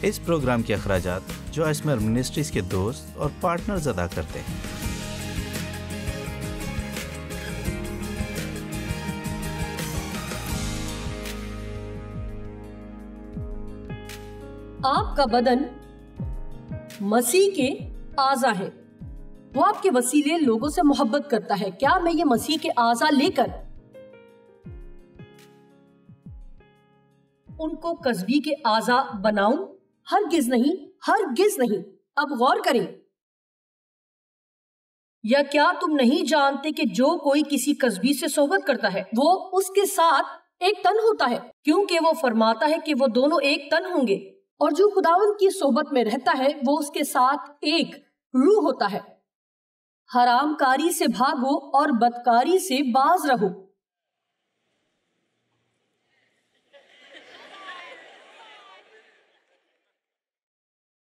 اس programme کے اخراجات جو اسمر منسٹریز کے دوست اور پارٹنرز ادا کرتے ہیں۔ آپ کا بدن مسیح کے اعضاء ہے، وہ آپ کے وسیلے لوگوں سے محبت کرتا ہے۔ کیا میں یہ مسیح کے اعضاء لے کر ان کو قصبی کے اعضاء بناؤں؟ ہرگز نہیں، ہرگز نہیں۔ اب غور کریں، یا کیا تم نہیں جانتے کہ جو کوئی کسی قصبی سے صحبت کرتا ہے وہ اس کے ساتھ ایک تن ہوتا ہے، کیونکہ وہ فرماتا ہے کہ وہ دونوں ایک تن ہوں گے۔ اور جو خداوند کی صحبت میں رہتا ہے وہ اس کے ساتھ ایک روح ہوتا ہے۔ حرام کاری سے بھاگو اور بدکاری سے باز رہو۔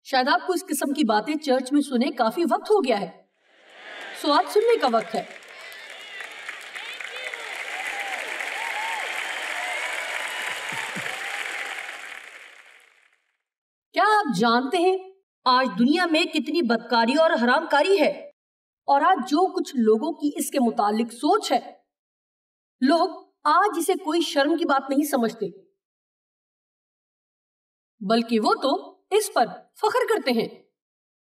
شاید آپ کو اس قسم کی باتیں چرچ میں سنے کافی وقت ہو گیا ہے، سو آج سننے کا وقت ہے۔ کیا آپ جانتے ہیں آج دنیا میں کتنی بدکاری اور حرام کاری ہے؟ اور آج جو کچھ لوگوں کی اس کے متعلق سوچ ہے، لوگ آج اسے کوئی شرم کی بات نہیں سمجھتے، بلکہ وہ تو اس پر فخر کرتے ہیں۔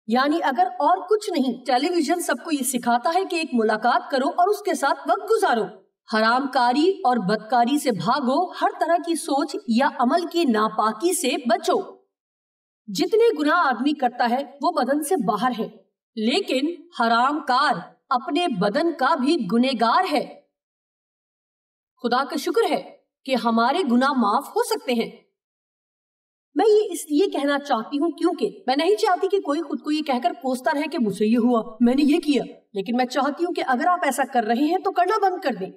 یعنی اگر اور کچھ نہیں، ٹیلی ویژن سب کو یہ سکھاتا ہے کہ ایک ملاقات کرو اور اس کے ساتھ وقت گزارو۔ حرام کاری اور بدکاری سے بھاگو، ہر طرح کی سوچ یا عمل کی ناپاکی سے بچو۔ جتنے گناہ آدمی کرتا ہے وہ بدن سے باہر ہے، لیکن حرام کار اپنے بدن کا بھی گنہگار ہے۔ خدا کا شکر ہے کہ ہمارے گناہ معاف ہو سکتے ہیں۔ میں یہ اس لیے کہنا چاہتی ہوں کیونکہ میں نہیں چاہتی کہ کوئی خود کو یہ کہہ کر کوستا رہے کہ مجھ سے یہ ہوا، میں نے یہ کیا، لیکن میں چاہتی ہوں کہ اگر آپ ایسا کر رہے ہیں تو کرنا بند کر دیں،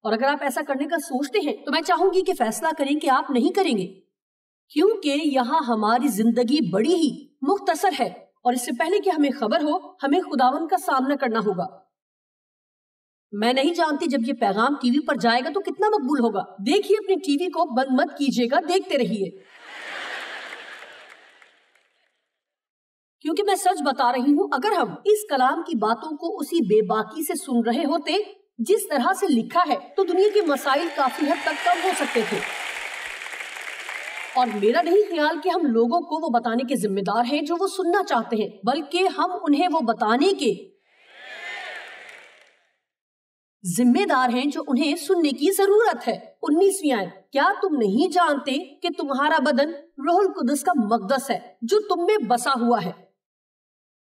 اور اگر آپ ایسا کرنے کا سوچتے ہیں تو میں چاہوں گی کہ فیصلہ کریں کہ آپ نہیں کریں گے، کیونکہ یہاں ہماری زندگی بڑی ہی مختصر ہے، اور اس سے پہلے کہ ہمیں خبر ہو ہمیں خداوند کا سامنا کرنا ہوگا۔ میں نہیں جانتی جب یہ پیغام ٹی وی پر جائے گا تو کتنا مقبول ہوگا۔ دیکھیے اپنے ٹی وی کو بند مت کیجیے گا، دیکھتے رہیے، کیونکہ میں سچ بتا رہی ہوں اگر ہم اس کلام کی باتوں کو اسی بے باکی سے سن رہے ہوتے جس طرح سے لکھا ہے تو دنیا کے مسائل کافی حد تک کم ہو سکتے تھے۔ اور میرا نہیں خیال کہ ہم لوگوں کو وہ بتانے کے ذمہ دار ہیں جو وہ سننا چاہتے ہیں، بلکہ ہم انہیں وہ بتانے کے ذمہ دار ہیں جو انہیں سننے کی ضرورت ہے۔ 19ویں آیت، کیا تم نہیں جانتے کہ تمہارا بدن روح القدس کا مقدس ہے جو تم میں بسا ہوا ہے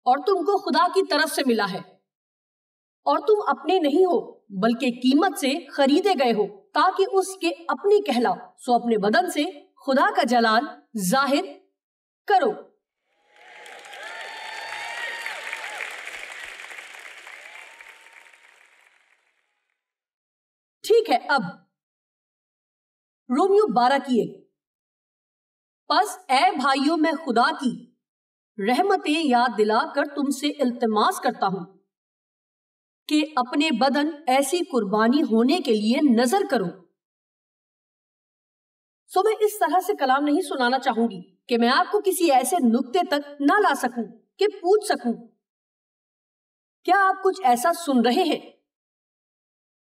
اور تم کو خدا کی طرف سے ملا ہے، اور تم اپنے نہیں ہو بلکہ قیمت سے خریدے گئے ہو تاکہ اس کے اپنے کہلاؤ، سو اپنے بدن سے خدا کا جلال ظاہر کرو۔ ٹھیک ہے، اب رومیو 12 کی 1، پس اے بھائیوں میں خدا کی رحمتیں یاد دلا کر تم سے التماس کرتا ہوں کہ اپنے بدن ایسی قربانی ہونے کے لیے نظر کرو۔ سو میں اس طرح سے کلام نہیں سنانا چاہوں گی کہ میں آپ کو کسی ایسے نقطے تک نہ لا سکوں کہ پوچھ سکوں کیا آپ کچھ ایسا سن رہے ہیں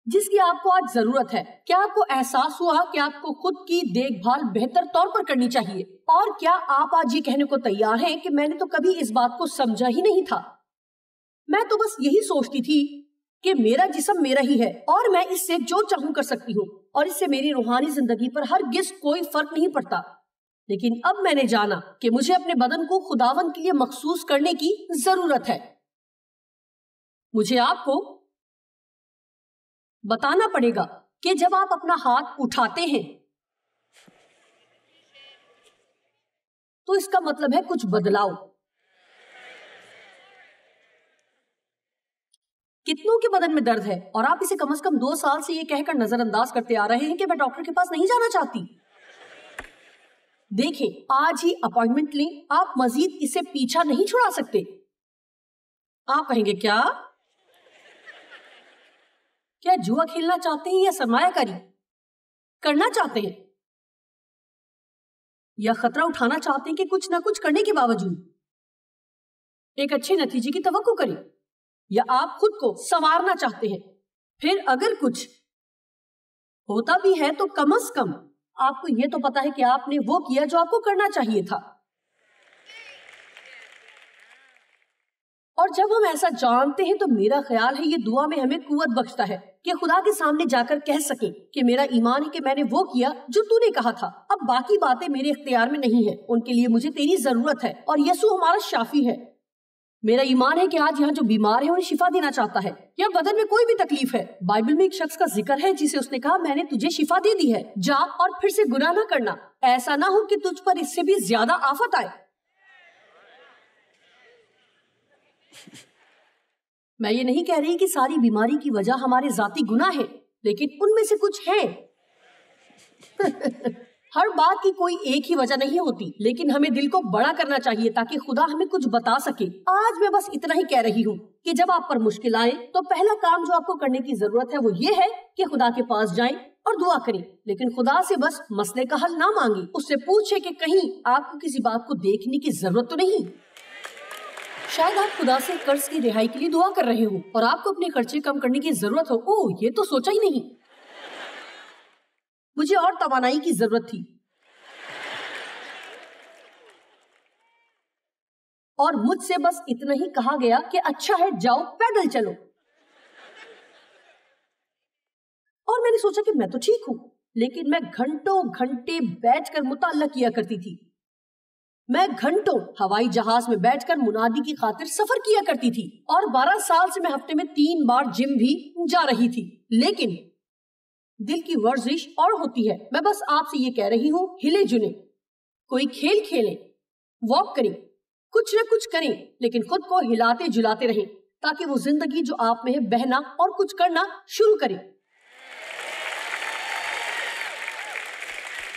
جس کی آپ کو آج ضرورت ہے؟ کیا آپ کو احساس ہوا کہ آپ کو خود کی دیکھ بھال بہتر طور پر کرنی چاہیے؟ اور کیا آپ آج یہ کہنے کو تیار ہیں کہ میں نے تو کبھی اس بات کو سمجھا ہی نہیں تھا، میں تو بس یہی سوچتی تھی کہ میرا جسم میرا ہی ہے اور میں اس سے جو چاہوں کر سکتی ہوں اور اس سے میری روحانی زندگی پر ہرگز کوئی فرق نہیں پڑتا، لیکن اب میں نے جانا کہ مجھے اپنے بدن کو خداوند کے لیے مخصوص کرنے کی ضرورت ہے۔ مجھے آپ کو بتانا پڑے گا کہ جب آپ اپنا ہاتھ اٹھاتے ہیں تو اس کا مطلب ہے کچھ بدلاؤ۔ کتنوں کے بدن میں درد ہے اور آپ اسے کم از کم 2 سال سے یہ کہہ کر نظر انداز کرتے آ رہے ہیں کہ میں ڈاکٹر کے پاس نہیں جانا چاہتی۔ دیکھیں، آج ہی اپوائنٹمنٹ لیں، آپ مزید اسے پیچھا نہیں چھڑا سکتے۔ آپ کہیں گے کیا جوا کھیلنا چاہتے ہیں یا سرمایہ کاری کرنا چاہتے ہیں؟ یا خطرہ اٹھانا چاہتے ہیں کہ کچھ نہ کچھ کرنے کے باوجود ایک اچھے نتیجے کی توقع کریں، یا آپ خود کو سنوارنا چاہتے ہیں، پھر اگر کچھ ہوتا بھی ہے تو کم از کم آپ کو یہ تو پتا ہے کہ آپ نے وہ کیا جو آپ کو کرنا چاہیے تھا۔ اور جب ہم ایسا جانتے ہیں تو میرا خیال ہے یہ دعا میں ہمیں قوت بخشتا ہے کہ خدا کے سامنے جا کر کہہ سکیں کہ میرا ایمان ہے کہ میں نے وہ کیا جو تو نے کہا تھا، اب باقی باتیں میرے اختیار میں نہیں ہیں، ان کے لیے مجھے تیری ضرورت ہے، اور یسوع ہمارا شافی ہے۔ میرا ایمان ہے کہ آج یہاں جو بیمار ہے انہیں شفا دینا چاہتا ہے، یا بدن میں کوئی بھی تکلیف ہے۔ بائبل میں ایک شخص کا ذکر ہے جسے اس نے کہا میں نے تجھے شفا دے دی ہے، جا اور پھر سے گناہ نہ کرنا، ایسا نہ ہو کہ تجھ پر اس سے بھی زیادہ آفت آئے۔ میں یہ نہیں کہہ رہی کہ ساری بیماری کی وجہ ہمارے ذاتی گناہ ہے، لیکن ان میں سے کچھ ہیں۔ ہر بات کی کوئی ایک ہی وجہ نہیں ہوتی، لیکن ہمیں دل کو بڑا کرنا چاہیے تاکہ خدا ہمیں کچھ بتا سکے۔ آج میں بس اتنا ہی کہہ رہی ہوں کہ جب آپ پر مشکل آئے تو پہلا کام جو آپ کو کرنے کی ضرورت ہے وہ یہ ہے کہ خدا کے پاس جائیں اور دعا کریں، لیکن خدا سے بس مسئلے کا حل نہ مانگیں، اس سے پوچھیں کہ کہیں آپ کو کسی بات کو دیکھنے کی ضرورت تو نہیں۔ شاید آپ خدا سے قرض کی رہائی کے لیے دعا کر رہے ہوں اور آپ کو اپنے خرچے کم کرنے کی ضرورت ہو۔ اوہ، یہ تو سوچا ہی نہیں، مجھے اور توانائی کی ضرورت تھی، اور مجھ سے بس اتنا ہی کہا گیا کہ اچھا ہے جاؤ پیدل چلو، اور میں نے سوچا کہ میں تو ٹھیک ہوں، لیکن میں گھنٹوں گھنٹے بیٹھ کر مطالعہ کیا کرتی تھی، میں گھنٹوں ہوائی جہاز میں بیٹھ کر منادی کی خاطر سفر کیا کرتی تھی، اور 12 سال سے میں ہفتے میں 3 بار جم بھی جا رہی تھی، لیکن دل کی ورزش اور ہوتی ہے۔ میں بس آپ سے یہ کہہ رہی ہوں، ہلے جلیں، کوئی کھیل کھیلیں، واک کریں، کچھ نہ کچھ کریں، لیکن خود کو ہلاتے جلاتے رہیں تاکہ وہ زندگی جو آپ میں ہے بہنا اور کچھ کرنا شروع کریں۔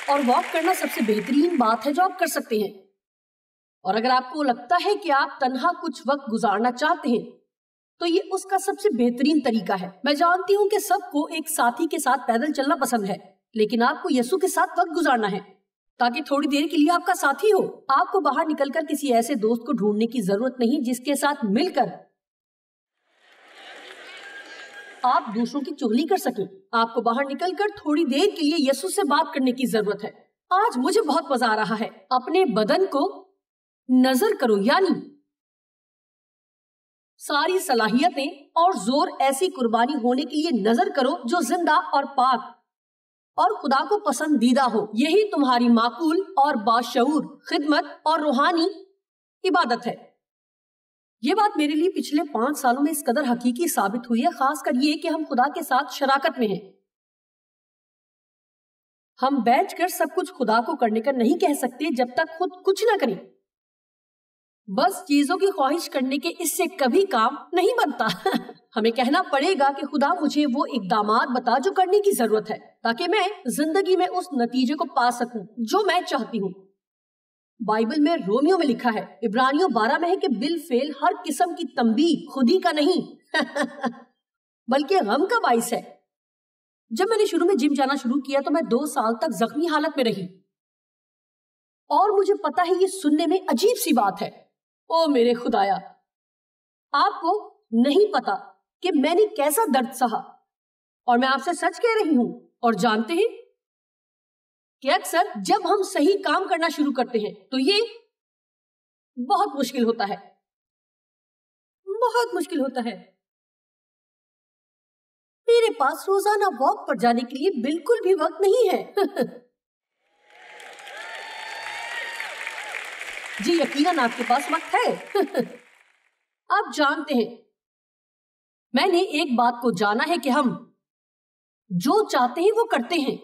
اور واک کرنا سب سے بہترین بات ہے جو آپ کر سکتے ہیں، اور اگر آپ کو لگتا ہے کہ آپ تنہا کچھ وقت گزارنا چاہتے ہیں تو یہ اس کا سب سے بہترین طریقہ ہے۔ میں جانتی ہوں کہ سب کو ایک ساتھی کے ساتھ پیدل چلنا پسند ہے، لیکن آپ کو یسوع کے ساتھ وقت گزارنا ہے تاکہ تھوڑی دیر کے لیے آپ کا ساتھی ہو۔ آپ کو باہر نکل کر کسی ایسے دوست کو ڈھونڈنے کی ضرورت نہیں جس کے ساتھ مل کر آپ دوسروں کی چغلی کر سکیں۔ آپ کو باہر نکل کر تھوڑی دیر کے لیے یسوع سے بات کرنے کی ضرورت ہے۔ آج مجھے بہت مزہ آ رہا ہے۔ اپنے بدن کو نظر کرو، یعنی ساری صلاحیتیں اور زور ایسی قربانی ہونے کے لیے نظر کرو جو زندہ اور پاک اور خدا کو پسندیدہ ہو۔ یہی تمہاری معقول اور باشعور خدمت اور روحانی عبادت ہے۔ یہ بات میرے لیے پچھلے 5 سالوں میں اس قدر حقیقی ثابت ہوئی ہے، خاص کر یہ کہ ہم خدا کے ساتھ شراکت میں ہیں۔ ہم بیٹھ کر سب کچھ خدا کو کرنے کا نہیں کہہ سکتے جب تک خود کچھ نہ کریں۔ بس چیزوں کی خواہش کرنے کے اس سے کبھی کام نہیں بنتا۔ ہمیں کہنا پڑے گا کہ خدا مجھے وہ اقدامات بتا جو کرنے کی ضرورت ہے تاکہ میں زندگی میں اس نتیجے کو پا سکوں جو میں چاہتی ہوں۔ بائبل میں رومیو میں لکھا ہے، عبرانیوں 12 میں ہے کہ بالفعل ہر قسم کی تنبیہ خودی کا نہیں بلکہ غم کا باعث ہے۔ جب میں نے شروع میں جم جانا شروع کیا تو میں 2 سال تک زخمی حالت میں رہی، اور مجھے پتا ہے یہ سننے میں عجیب سی بات ہے، او میرے خدایا، آپ کو نہیں پتا کہ میں نے کیسا درد سہا، اور میں آپ سے سچ کہہ رہی ہوں، اور جانتے ہیں کہ اکثر جب ہم صحیح کام کرنا شروع کرتے ہیں تو یہ بہت مشکل ہوتا ہے، بہت مشکل ہوتا ہے۔ میرے پاس روزانہ واک پر جانے کے لیے بالکل بھی وقت نہیں ہے۔ جی یقیناً آپ کے پاس وقت ہے۔ آپ جانتے ہیں، میں نے ایک بات کو جانا ہے کہ ہم جو چاہتے ہیں وہ کرتے ہیں۔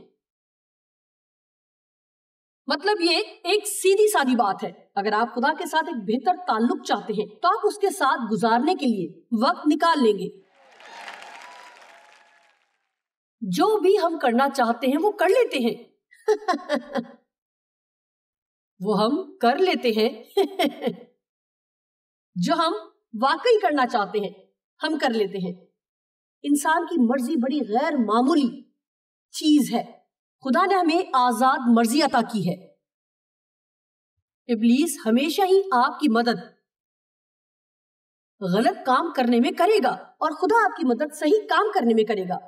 مطلب یہ ایک سیدھی سادی بات ہے، اگر آپ خدا کے ساتھ ایک بہتر تعلق چاہتے ہیں تو آپ اس کے ساتھ گزارنے کے لیے وقت نکال لیں گے۔ جو بھی ہم کرنا چاہتے ہیں وہ کر لیتے ہیں۔ وہ ہم کر لیتے ہیں۔ جو ہم واقعی کرنا چاہتے ہیں ہم کر لیتے ہیں۔ انسان کی مرضی بڑی غیر معمولی چیز ہے۔ خدا نے ہمیں آزاد مرضی عطا کی ہے۔ ابلیس ہمیشہ ہی آپ کی مدد غلط کام کرنے میں کرے گا اور خدا آپ کی مدد صحیح کام کرنے میں کرے گا.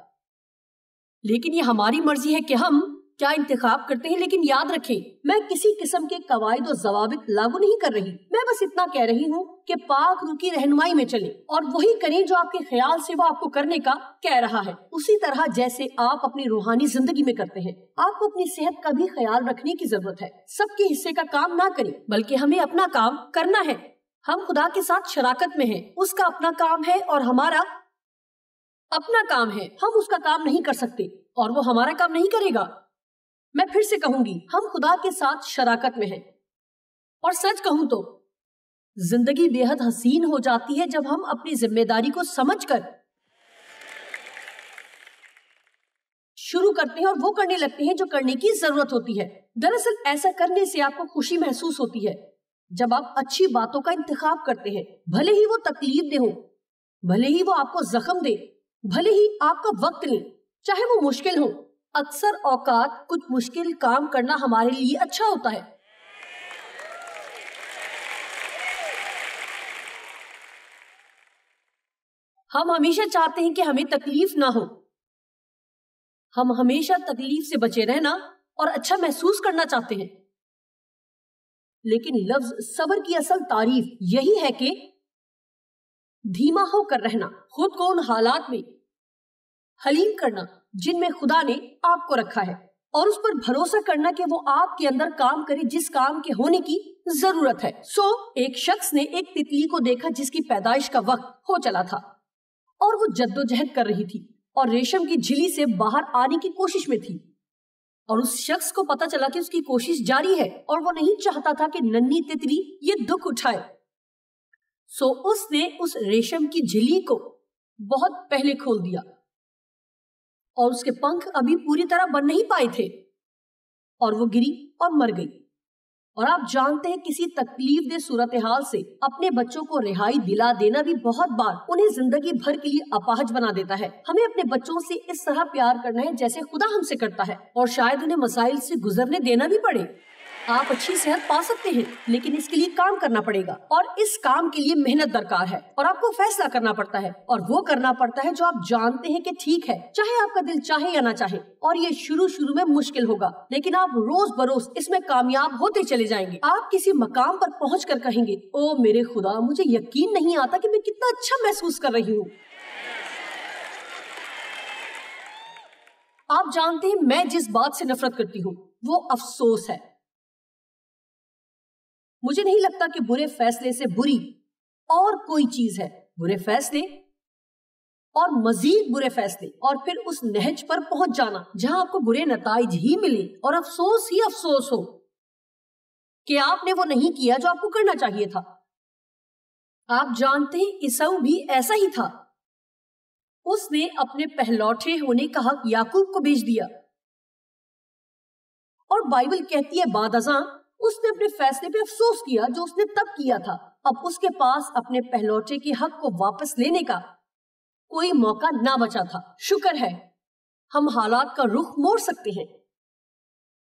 لیکن یہ ہماری مرضی ہے کہ ہم کیا انتخاب کرتے ہیں. لیکن یاد رکھیں میں کسی قسم کے قواعد و ضوابط لاگو نہیں کر رہی. میں بس اتنا کہہ رہی ہوں کہ پاک روح کی رہنمائی میں چلیں اور وہی کریں جو آپ کے خیال سے وہ آپ کو کرنے کا کہہ رہا ہے، اسی طرح جیسے آپ اپنی روحانی زندگی میں کرتے ہیں. آپ کو اپنی صحت کا بھی خیال رکھنے کی ضرورت ہے. سب کے حصے کا کام نہ کریں بلکہ ہمیں اپنا کام کرنا ہے. ہم خدا کے ساتھ شراکت میں ہیں. اس کا اپنا کام ہے اور ہمارا اپنا کام ہے. ہم اس کا کام نہیں کر سکتے اور وہ ہمارا کام نہیں کرے گا. میں پھر سے کہوں گی، ہم خدا کے ساتھ شراکت میں ہیں. اور سچ کہوں تو زندگی بے حد حسین ہو جاتی ہے جب ہم اپنی ذمہ داری کو سمجھ کر شروع کرتے ہیں اور وہ کرنے لگتے ہیں جو کرنے کی ضرورت ہوتی ہے. دراصل ایسا کرنے سے آپ کو خوشی محسوس ہوتی ہے جب آپ اچھی باتوں کا انتخاب کرتے ہیں، بھلے ہی وہ تکلیف دہ ہو، بھلے ہی وہ آپ کو زخم دے، بھلے ہی آپ کا وقت لیں، چاہے وہ مشکل ہو. اکثر اوقات کچھ مشکل کام کرنا ہمارے لیے اچھا ہوتا ہے. ہم ہمیشہ چاہتے ہیں کہ ہمیں تکلیف نہ ہو. ہم ہمیشہ تکلیف سے بچے رہنا اور اچھا محسوس کرنا چاہتے ہیں. لیکن لفظ صبر کی اصل تعریف یہی ہے کہ دھیما ہو کر رہنا، خود کو ان حالات میں حلیم کرنا جن میں خدا نے آپ کو رکھا ہے، اور اس پر بھروسہ کرنا کہ وہ آپ کے اندر کام کرے جس کام کے ہونے کی ضرورت ہے. ایک شخص نے ایک تتلی کو دیکھا جس کی پیدائش کا وقت ہو چلا تھا اور وہ جدوجہد کر رہی تھی اور ریشم کی جھلی سے باہر آنے کی کوشش میں تھی. اور اس شخص کو پتا چلا کہ اس کی کوشش جاری ہے اور وہ نہیں چاہتا تھا کہ ننھی تتلی یہ دکھ اٹھائے. اس نے اس ریشم کی جھلی کو بہت پہلے کھول دیا اور اس کے پنکھ ابھی پوری طرح بن نہیں پائے تھے اور وہ گری اور مر گئی. اور آپ جانتے ہیں کسی تکلیف دہ صورتحال سے اپنے بچوں کو رہائی دلا دینا بھی بہت بار انہیں زندگی بھر کے لیے اپاہج بنا دیتا ہے. ہمیں اپنے بچوں سے اس طرح پیار کرنا ہے جیسے خدا ہم سے کرتا ہے، اور شاید انہیں مسائل سے گزرنے دینا بھی پڑے. آپ اچھی صحت پا سکتے ہیں لیکن اس کے لیے کام کرنا پڑے گا، اور اس کام کے لیے محنت درکار ہے، اور آپ کو فیصلہ کرنا پڑتا ہے اور وہ کرنا پڑتا ہے جو آپ جانتے ہیں کہ ٹھیک ہے، چاہے آپ کا دل چاہے یا نہ چاہے. اور یہ شروع میں مشکل ہوگا لیکن آپ روز بروز اس میں کامیاب ہوتے چلے جائیں گے. آپ کسی مقام پر پہنچ کر کہیں گے، او میرے خدا، مجھے یقین نہیں آتا کہ میں کتنا اچھا محسوس کر رہی ہوں. آپ جانتے ہیں میں جس بات سے نفرت کرتی ہوں وہ افسوس ہے. مجھے نہیں لگتا کہ برے فیصلے سے بری اور کوئی چیز ہے. برے فیصلے اور مزید برے فیصلے اور پھر اس نہج پر پہنچ جانا جہاں آپ کو برے نتائج ہی ملے اور افسوس ہی افسوس ہو کہ آپ نے وہ نہیں کیا جو آپ کو کرنا چاہیے تھا. آپ جانتے ہیں عیسو بھی ایسا ہی تھا. اس نے اپنے پہلوٹے ہونے کا حق یعقوب کو بیچ دیا، اور بائبل کہتی ہے بعد ازاں اس نے اپنے فیصلے پہ افسوس کیا جو اس نے تب کیا تھا. اب اس کے پاس اپنے پہلوٹے کے حق کو واپس لینے کا کوئی موقع نہ بچا تھا. شکر ہے ہم حالات کا رخ موڑ سکتے ہیں.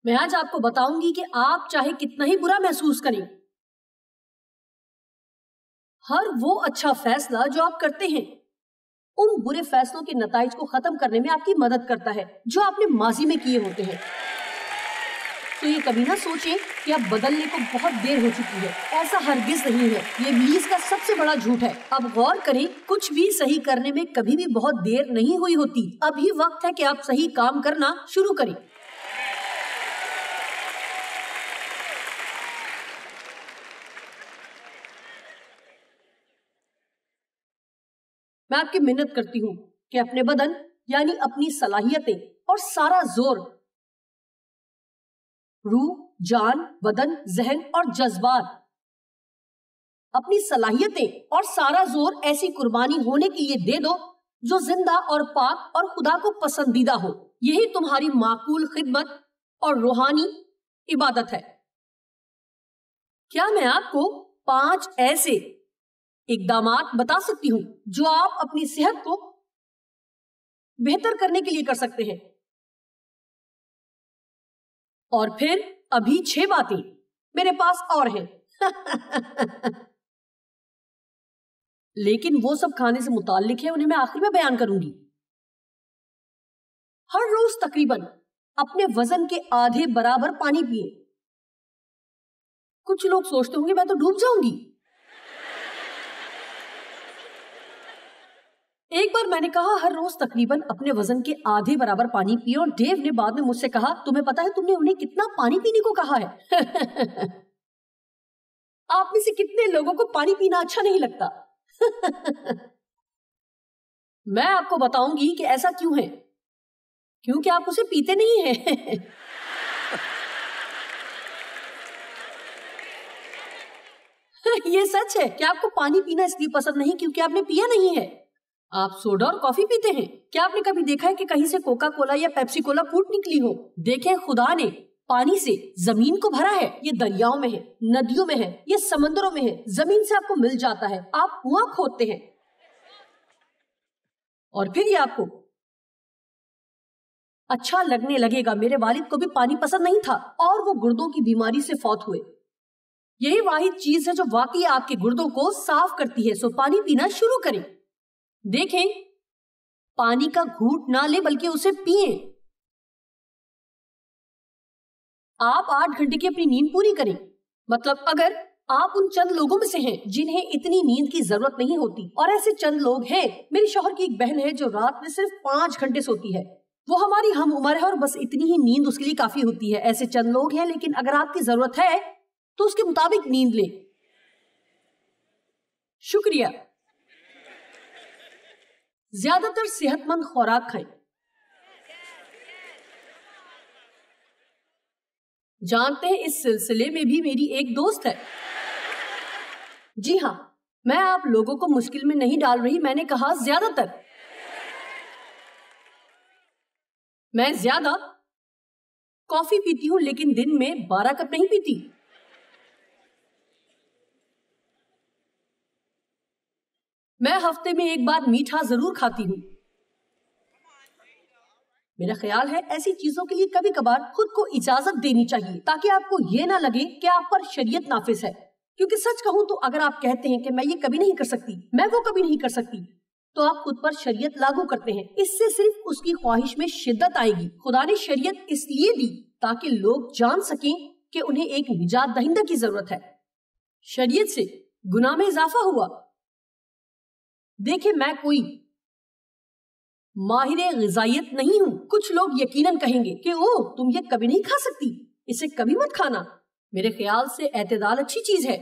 میں آج آپ کو بتاؤں گی کہ آپ چاہے کتنا ہی برا محسوس کریں، ہر وہ اچھا فیصلہ جو آپ کرتے ہیں ان برے فیصلوں کے نتائج کو ختم کرنے میں آپ کی مدد کرتا ہے جو آپ نے ماضی میں کیے ہوتے ہیں. تو یہ کبھی نہ سوچیں کہ اب بدلنے کو بہت دیر ہو چکی ہے. ایسا ہرگز نہیں ہے. یہ ابلیس کا سب سے بڑا جھوٹ ہے. اب غور کریں، کچھ بھی صحیح کرنے میں کبھی بھی بہت دیر نہیں ہوئی ہوتی. ابھی وقت ہے کہ آپ صحیح کام کرنا شروع کریں. میں آپ کی منت کرتی ہوں کہ اپنے بدن یعنی اپنی صلاحیتیں اور سارا زور، روح، جان، بدن، ذہن اور جذبات، اپنی صلاحیتیں اور سارا زور ایسی قربانی ہونے کے لیے دے دو جو زندہ اور پاک اور خدا کو پسندیدہ ہو. یہی تمہاری معقول خدمت اور روحانی عبادت ہے. کیا میں آپ کو 5 ایسے اقدامات بتا سکتی ہوں جو آپ اپنی صحت کو بہتر کرنے کے لیے کر سکتے ہیں؟ اور پھر ابھی 6 باتیں میرے پاس اور ہیں لیکن وہ سب کھانے سے متعلق ہے، انہیں میں آخر میں بیان کروں گی۔ ہر روز تقریباً اپنے وزن کے آدھے برابر پانی پیئے۔ کچھ لوگ سوچتے ہوں گے میں تو ڈوب جاؤں گی۔ ایک بار میں نے کہا ہر روز تقریباً اپنے وزن کے آدھے برابر پانی پیے، اور ڈیو نے بعد میں مجھ سے کہا تمہیں پتا ہے تم نے انہیں کتنا پانی پینے کو کہا ہے؟ آپ میں سے کتنے لوگوں کو پانی پینا اچھا نہیں لگتا؟ میں آپ کو بتاؤں گی کہ ایسا کیوں ہے، کیونکہ آپ اسے پیتے نہیں ہیں۔ یہ سچ ہے کہ آپ کو پانی پینا اس لیے پسند نہیں کیونکہ آپ نے پیا نہیں ہے۔ آپ سوڈا اور کافی پیتے ہیں۔ کیا آپ نے کبھی دیکھا ہے کہ کہیں سے کوکا کولا یا پیپسی کولا پھوٹ نکلی ہو؟ دیکھیں، خدا نے پانی سے زمین کو بھرا ہے، یہ دریاؤں میں ہے، ندیوں میں ہے، یہ سمندروں میں ہے، زمین سے آپ کو مل جاتا ہے، آپ کنواں کھودتے ہیں اور پھر یہ آپ کو اچھا لگنے لگے گا۔ میرے والد کو بھی پانی پسند نہیں تھا اور وہ گردوں کی بیماری سے فوت ہوئے۔ یہی واحد چیز ہے جو واقعی آپ کے گردوں کو صاف کرتی ہے، سو پانی پینا شروع کریں۔ دیکھیں، پانی کا گھونٹ نہ لیں بلکہ اسے پئیں۔ آپ 8 گھنٹے کی اپنی نیند پوری کریں۔ مطلب اگر آپ ان چند لوگوں میں سے ہیں جنہیں اتنی نیند کی ضرورت نہیں ہوتی، اور ایسے چند لوگ ہیں، میری شوہر کی ایک بہن ہے جو رات میں صرف 5 گھنٹے سوتی ہے، وہ ہماری ہم عمر ہے اور بس اتنی ہی نیند اس کے لیے کافی ہوتی ہے۔ ایسے چند لوگ ہیں، لیکن اگر آپ کی ضرورت ہے تو اس کے مطابق نیند لیں۔ شکریہ۔ زیادہ تر صحت مند خوراک کھائیں۔ جانتے ہیں اس سلسلے میں بھی میری ایک دوست ہے۔ جی ہاں، میں آپ لوگوں کو مشکل میں نہیں ڈال رہی، میں نے کہا زیادہ تر۔ میں زیادہ کافی پیتی ہوں لیکن دن میں 12 کپ نہیں پیتی۔ میں ہفتے میں ایک بار میٹھا ضرور کھاتی ہوں۔ میرا خیال ہے ایسی چیزوں کے لیے کبھی کبھار خود کو اجازت دینی چاہیے تاکہ آپ کو یہ نہ لگے کہ آپ پر شریعت نافذ ہے۔ کیونکہ سچ کہوں تو اگر آپ کہتے ہیں کہ میں یہ کبھی نہیں کر سکتی، میں وہ کبھی نہیں کر سکتی، تو آپ خود پر شریعت لاگو کرتے ہیں۔ اس سے صرف اس کی خواہش میں شدت آئے گی۔ خدا نے شریعت اس لیے دی تاکہ لوگ جان سکیں کہ انہیں ایک نجات دہندہ کی ضرورت ہے۔ شریعت سے گناہ میں اضافہ ہوا۔ دیکھیں، میں کوئی ماہر غذائیت نہیں ہوں۔ کچھ لوگ یقیناً کہیں گے کہ اوہ تم یہ کبھی نہیں کھا سکتی، اسے کبھی مت کھانا۔ میرے خیال سے اعتدال اچھی چیز ہے،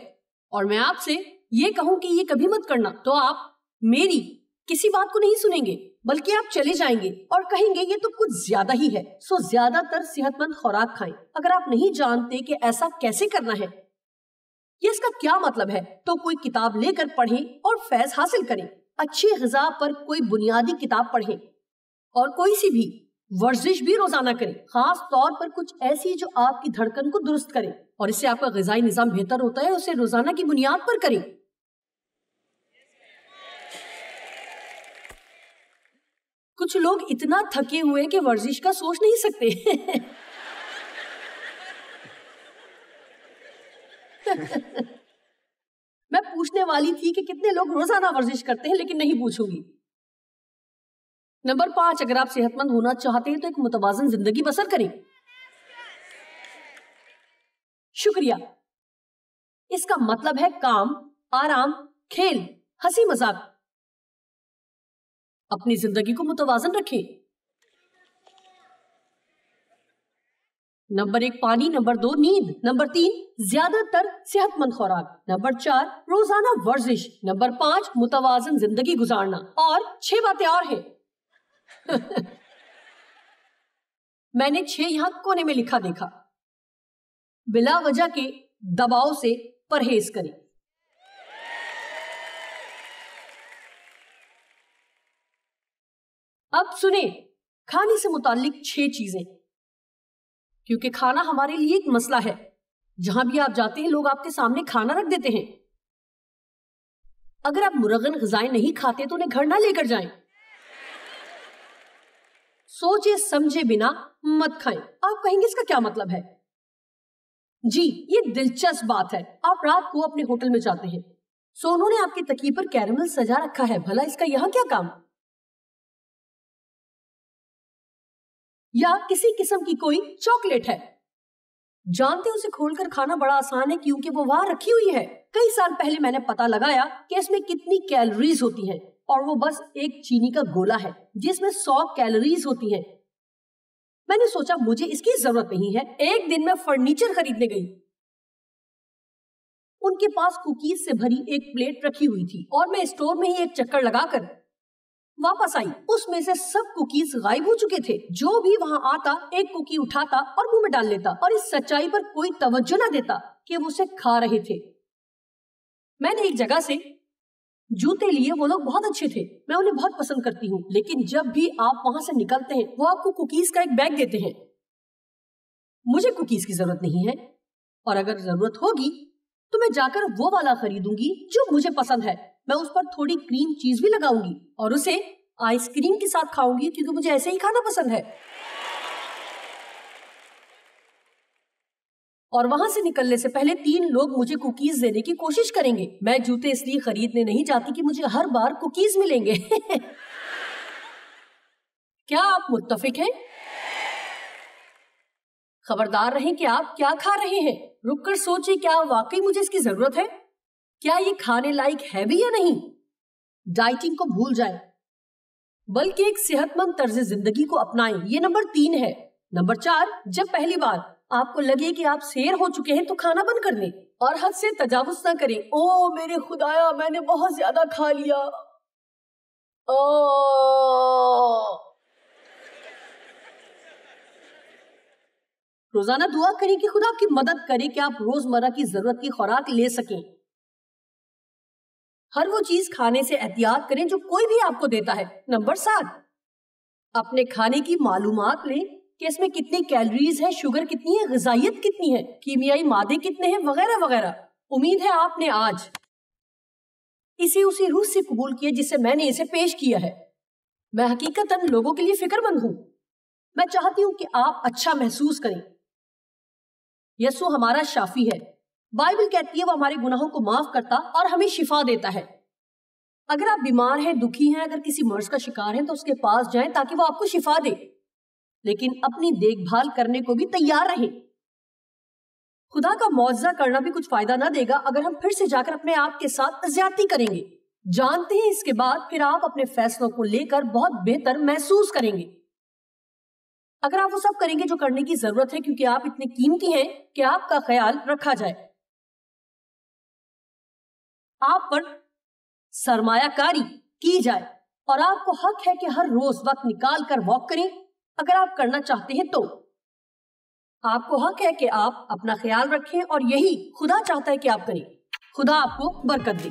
اور میں آپ سے یہ کہوں کہ یہ کبھی مت کرنا تو آپ میری کسی بات کو نہیں سنیں گے، بلکہ آپ چلے جائیں گے اور کہیں گے یہ تو کچھ زیادہ ہی ہے۔ سو زیادہ تر صحت مند خوراک کھائیں۔ اگر آپ نہیں جانتے کہ ایسا کیسے کرنا ہے، یہ اس کا کیا مطلب ہے، تو کوئی کتاب لے کر پڑھیں اور فیض حاصل کریں۔ اچھی غذا پر کوئی بنیادی کتاب پڑھیں اور کوئی سی بھی ورزش بھی روزانہ کریں، خاص طور پر کچھ ایسی جو آپ کی دھڑکن کو درست کرے، اور اس سے آپ کا غذائی نظام بہتر ہوتا ہے۔ اسے روزانہ کی بنیاد پر کریں۔ کچھ لوگ اتنا تھکے ہوئے کہ ورزش کا سوچ نہیں سکتے۔ میں پوچھنے والی تھی کہ کتنے لوگ روزانہ ورزش کرتے ہیں، لیکن نہیں پوچھوں گی۔ نمبر 5، اگر آپ صحت مند ہونا چاہتے ہیں تو ایک متوازن زندگی بسر کریں۔ شکریہ۔ اس کا مطلب ہے کام، آرام، کھیل، ہنسی مذاق۔ اپنی زندگی کو متوازن رکھیں۔ نمبر 1 پانی، نمبر 2 نیند، نمبر 3 زیادہ تر صحت مند خوراک، نمبر 4 روزانہ ورزش، نمبر 5 متوازن زندگی گزارنا، اور 6 باتیں اور ہیں۔ میں نے 6 یہاں کونے میں لکھا دیکھا۔ بلا وجہ کے دباؤ سے پرہیز کریں۔ اب سنیں، کھانے سے متعلق 6 چیزیں، کیونکہ کھانا ہمارے لیے ایک مسئلہ ہے۔ جہاں بھی آپ جاتے ہیں لوگ آپ کے سامنے کھانا رکھ دیتے ہیں۔ اگر آپ مرغن غذائیں نہیں کھاتے تو انہیں گھر نہ لے کر جائیں۔ سوچے سمجھے بنا مت کھائیں۔ آپ کہیں گے اس کا کیا مطلب ہے؟ جی یہ دلچسپ بات ہے، آپ رات کو اپنے ہوٹل میں جاتے ہیں، سو انہوں نے آپ کی تکیے پر کیرمل سجا رکھا ہے، بھلا اس کا یہاں کیا کام؟ یا کسی قسم کی کوئی چاکلیٹ ہے، جانتے اسے کھول کر کھانا بڑا آسان ہے کیونکہ وہ وہاں رکھی ہوئی ہے۔ کئی سال پہلے میں نے پتا لگایا کہ اس میں کتنی کیلوریز ہوتی ہیں، اور وہ بس ایک چینی کا گولا ہے جس میں 100 کیلوریز ہوتی ہیں۔ میں نے سوچا مجھے اس کی ضرورت نہیں ہے۔ ایک دن میں فرنیچر خریدنے گئی، ان کے پاس کوکیز سے بھری ایک پلیٹ رکھی ہوئی تھی اور میں اسٹور میں ہی ایک چکر لگا کر واپس آئی۔ اس میں سے سب کوکیز غائب ہو چکے تھے۔ جو بھی وہاں آتا ایک کوکی اٹھاتا اور منہ میں ڈال لیتا اور اس سچائی پر کوئی توجہ نہ دیتا کہ وہ اسے کھا رہے تھے۔ میں نے ایک جگہ سے جوتے لیے، وہ لوگ بہت اچھے تھے، میں انہیں بہت پسند کرتی ہوں، لیکن جب بھی آپ وہاں سے نکلتے ہیں وہ آپ کو کوکیز کا ایک بیگ دیتے ہیں۔ مجھے کوکیز کی ضرورت نہیں ہے، اور اگر ضرورت ہوگی تو میں جا کر وہ والا خریدوں گی جو مجھے پسند ہے۔ میں اس پر تھوڑی کریم چیز بھی لگاؤں گی اور اسے آئس کریم کے ساتھ کھاؤں گی کیونکہ مجھے ایسے ہی کھانا پسند ہے۔ اور وہاں سے نکلنے سے پہلے 3 لوگ مجھے کوکیز دینے کی کوشش کریں گے۔ میں جوتے اس لیے خریدنے نہیں جاتی کہ مجھے ہر بار کوکیز ملیں گے۔ کیا آپ متفق ہیں؟ خبردار رہیں کہ آپ کیا کھا رہے ہیں۔ رک کر سوچیں، کیا واقعی مجھے اس کی ضرورت ہے؟ کیا یہ کھانے لائق ہے بھی یا نہیں؟ ڈائٹنگ کو بھول جائیں، بلکہ ایک صحت مند طرز زندگی کو اپنائیں۔ یہ نمبر 3 ہے۔ نمبر 4، جب پہلی بار آپ کو لگے کہ آپ سیر ہو چکے ہیں تو کھانا بند کر دیں اور حد سے تجاوز نہ کریں۔ او میرے خدایا، میں نے بہت زیادہ کھا لیا۔ روزانہ دعا کریں کہ خدا آپ کی مدد کرے کہ آپ روزمرہ کی ضرورت کی خوراک لے سکیں۔ ہر وہ چیز کھانے سے احتیاط کریں جو کوئی بھی آپ کو دیتا ہے۔ نمبر 7، اپنے کھانے کی معلومات لیں کہ اس میں کتنی کیلوریز ہے، شوگر کتنی ہے، غذائیت کتنی ہے، کیمیائی مادے کتنے ہیں، وغیرہ وغیرہ۔ امید ہے آپ نے آج اسے اسی روح سے قبول کیا جس سے میں نے اسے پیش کیا ہے۔ میں حقیقتاً لوگوں کے لیے فکر مند ہوں۔ میں چاہتی ہوں کہ آپ اچھا محسوس کریں۔ یسوع ہمارا شافی ہے۔ بائبل کہتی ہے وہ ہمارے گناہوں کو معاف کرتا اور ہمیں شفا دیتا ہے۔ اگر آپ بیمار ہیں، دکھی ہیں، اگر کسی مرض کا شکار ہیں تو اس کے پاس جائیں تاکہ وہ آپ کو شفا دے، لیکن اپنی دیکھ بھال کرنے کو بھی تیار رہیں۔ خدا کا معجزہ کرنا بھی کچھ فائدہ نہ دے گا اگر ہم پھر سے جا کر اپنے آپ کے ساتھ زیادتی کریں گے۔ جانتے ہیں اس کے بعد پھر آپ اپنے فیصلوں کو لے کر بہت بہتر محسوس کریں گے اگر آپ وہ سب کریں گے جو کرنے کی ضرورت ہے، کیونکہ آپ اتنے قیمتی ہیں کہ آپ کا خیال رکھا جائے۔ آپ پر سرمایہ کاری کی جائے اور آپ کو حق ہے کہ ہر روز وقت نکال کر واک کریں اگر آپ کرنا چاہتے ہیں تو۔ آپ کو حق ہے کہ آپ اپنا خیال رکھیں اور یہی خدا چاہتا ہے کہ آپ کریں۔ خدا آپ کو برکت دے۔